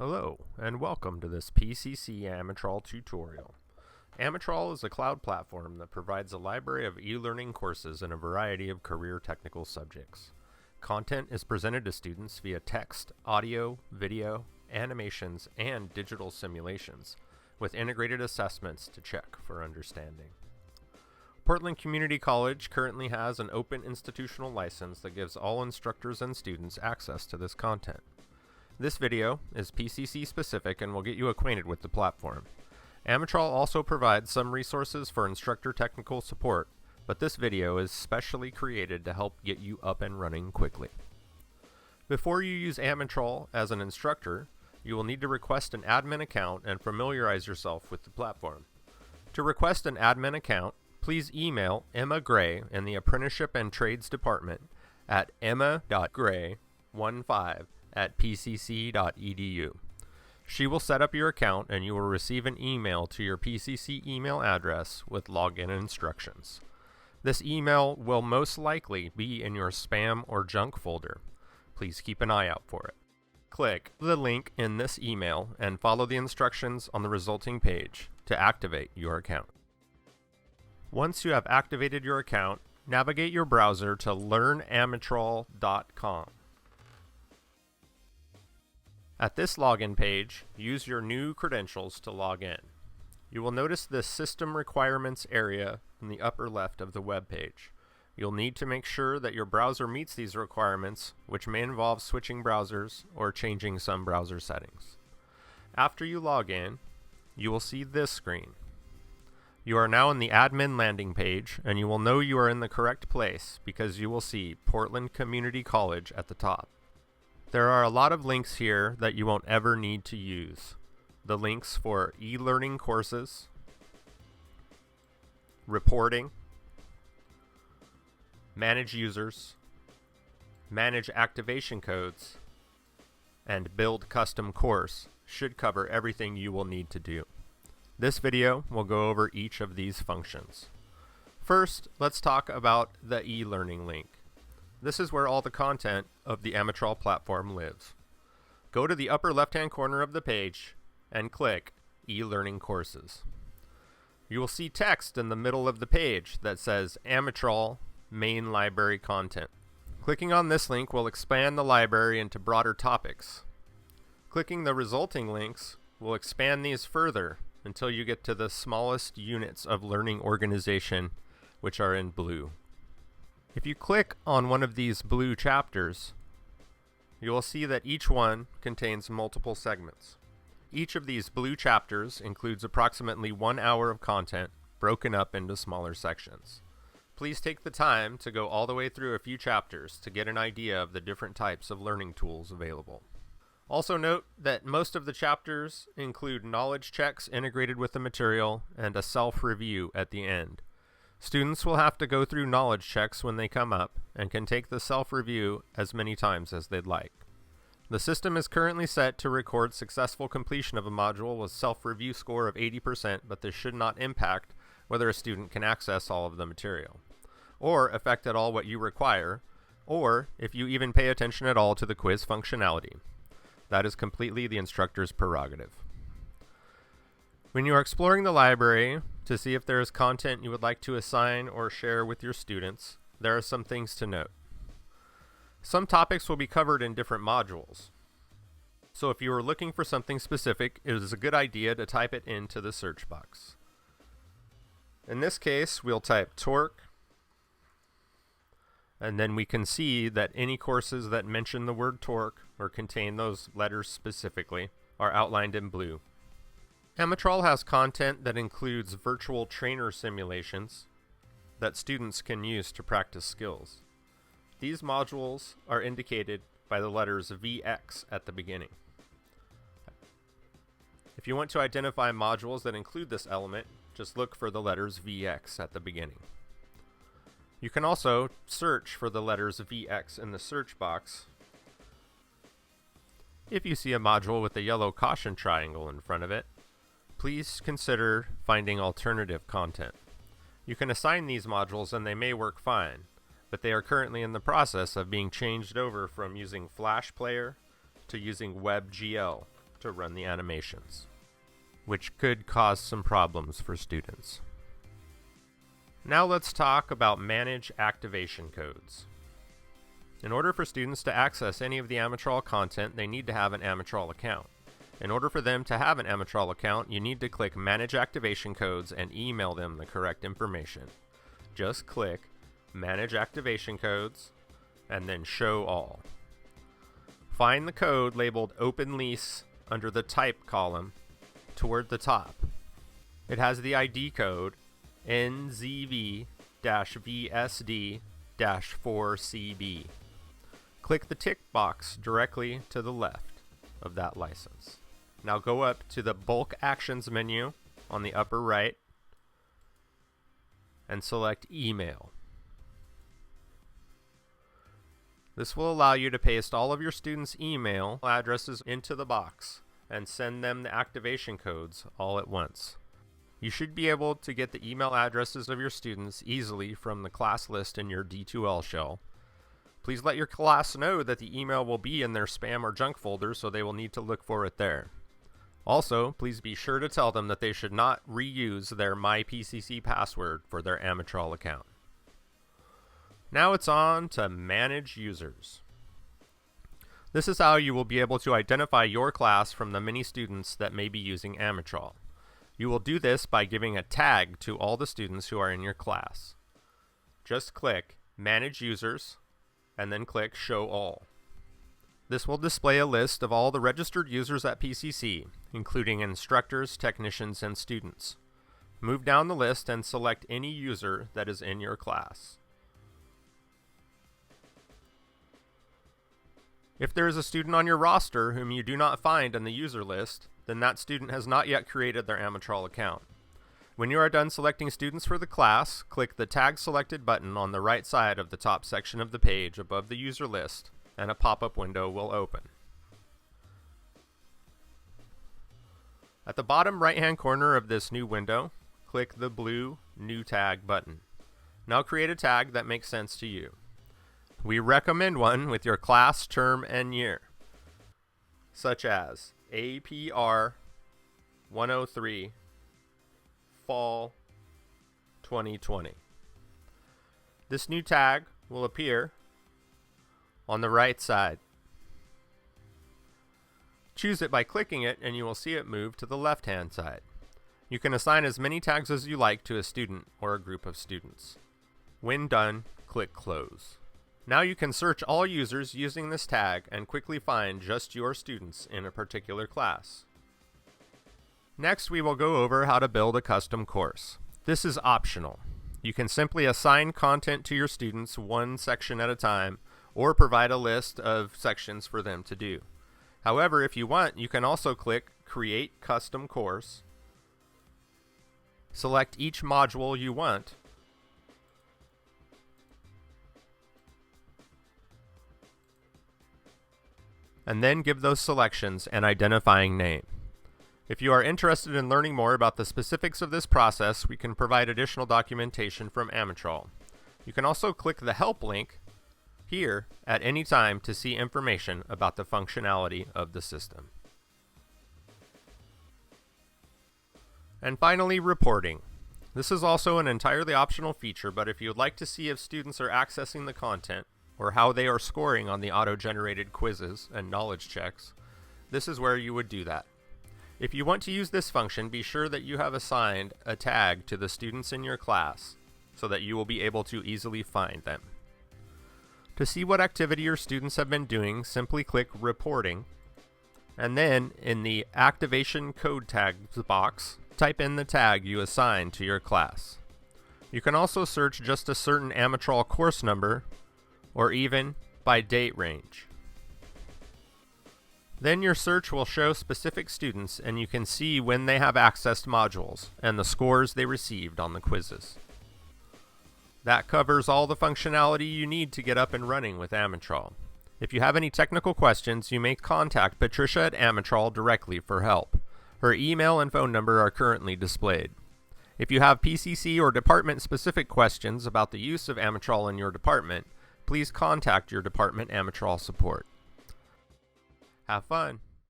Hello, and welcome to this PCC Amatrol tutorial. Amatrol is a cloud platform that provides a library of e-learning courses in a variety of career technical subjects. Content is presented to students via text, audio, video, animations, and digital simulations, with integrated assessments to check for understanding. Portland Community College currently has an open institutional license that gives all instructors and students access to this content. This video is PCC specific and will get you acquainted with the platform. Amatrol also provides some resources for instructor technical support, but this video is specially created to help get you up and running quickly. Before you use Amatrol as an instructor, you will need to request an admin account and familiarize yourself with the platform. To request an admin account, please email Emma Gray in the Apprenticeship and Trades Department at emma.gray15@pcc.edu. She will set up your account and you will receive an email to your PCC email address with login instructions. This email will most likely be in your spam or junk folder. Please keep an eye out for it. Click the link in this email and follow the instructions on the resulting page to activate your account. Once you have activated your account, navigate your browser to learnamatrol.com. At this login page, use your new credentials to log in. You will notice the System Requirements area in the upper left of the web page. You'll need to make sure that your browser meets these requirements, which may involve switching browsers or changing some browser settings. After you log in, you will see this screen. You are now in the admin landing page, and you will know you are in the correct place because you will see Portland Community College at the top. There are a lot of links here that you won't ever need to use. The links for e-learning courses, reporting, manage users, manage activation codes, and build custom course should cover everything you will need to do. This video will go over each of these functions. First, let's talk about the e-learning link. This is where all the content of the Amatrol platform lives. Go to the upper left-hand corner of the page and click e-learning courses. You will see text in the middle of the page that says Amatrol main library content. Clicking on this link will expand the library into broader topics. Clicking the resulting links will expand these further until you get to the smallest units of learning organization, which are in blue. If you click on one of these blue chapters, you will see that each one contains multiple segments. Each of these blue chapters includes approximately 1 hour of content broken up into smaller sections. Please take the time to go all the way through a few chapters to get an idea of the different types of learning tools available. Also note that most of the chapters include knowledge checks integrated with the material and a self-review at the end. Students will have to go through knowledge checks when they come up and can take the self-review as many times as they'd like. The system is currently set to record successful completion of a module with self-review score of 80%, but this should not impact whether a student can access all of the material, or affect at all what you require, or if you even pay attention at all to the quiz functionality. That is completely the instructor's prerogative. When you are exploring the library to see if there is content you would like to assign or share with your students, there are some things to note. Some topics will be covered in different modules. So if you are looking for something specific, it is a good idea to type it into the search box. In this case, we'll type torque, and then we can see that any courses that mention the word torque or contain those letters specifically are outlined in blue. Amatrol has content that includes virtual trainer simulations that students can use to practice skills. These modules are indicated by the letters VX at the beginning. If you want to identify modules that include this element, just look for the letters VX at the beginning. You can also search for the letters VX in the search box. If you see a module with a yellow caution triangle in front of it, please consider finding alternative content. You can assign these modules and they may work fine, but they are currently in the process of being changed over from using Flash Player to using WebGL. to run the animations, which could cause some problems for students. Now let's talk about manage activation codes. In order for students to access any of the Amatrol content, they need to have an Amatrol account. In order for them to have an Amatrol account, you need to click Manage Activation Codes and email them the correct information. Just click Manage Activation Codes and then Show All. Find the code labeled Open Lease under the Type column toward the top. It has the ID code NZV-VSD-4CB. Click the tick box directly to the left of that license. Now go up to the Bulk Actions menu on the upper right and select Email. This will allow you to paste all of your students' email addresses into the box and send them the activation codes all at once. You should be able to get the email addresses of your students easily from the class list in your D2L shell. Please let your class know that the email will be in their spam or junk folder, so they will need to look for it there. Also, please be sure to tell them that they should not reuse their MyPCC password for their Amatrol account. Now it's on to manage users. This is how you will be able to identify your class from the many students that may be using Amatrol. You will do this by giving a tag to all the students who are in your class. Just click Manage Users and then click Show All. This will display a list of all the registered users at PCC, including instructors, technicians, and students. Move down the list and select any user that is in your class. If there is a student on your roster whom you do not find in the user list, then that student has not yet created their Amatrol account. When you are done selecting students for the class, click the Tag Selected button on the right side of the top section of the page above the user list, and a pop-up window will open. At the bottom right-hand corner of this new window, click the blue New Tag button. Now create a tag that makes sense to you. We recommend one with your class, term, and year, such as APR 103 Fall 2020. This new tag will appear on the right side. Choose it by clicking it and you will see it move to the left-hand side. You can assign as many tags as you like to a student or a group of students. When done, click Close. Now you can search all users using this tag and quickly find just your students in a particular class. Next, we will go over how to build a custom course. This is optional. You can simply assign content to your students one section at a time, or provide a list of sections for them to do. However, if you want, you can also click Create Custom Course, select each module you want, and then give those selections an identifying name. If you are interested in learning more about the specifics of this process, we can provide additional documentation from Amatrol. You can also click the Help link here at any time to see information about the functionality of the system. And finally, reporting. This is also an entirely optional feature, but if you would like to see if students are accessing the content or how they are scoring on the auto-generated quizzes and knowledge checks, this is where you would do that. If you want to use this function, be sure that you have assigned a tag to the students in your class so that you will be able to easily find them. To see what activity your students have been doing, simply click Reporting, and then in the Activation Code Tags box, type in the tag you assigned to your class. You can also search just a certain Amatrol course number, or even by date range. Then your search will show specific students and you can see when they have accessed modules and the scores they received on the quizzes. That covers all the functionality you need to get up and running with Amatrol. If you have any technical questions, you may contact Patricia at Amatrol directly for help. Her email and phone number are currently displayed. If you have PCC or department-specific questions about the use of Amatrol in your department, please contact your department Amatrol support. Have fun!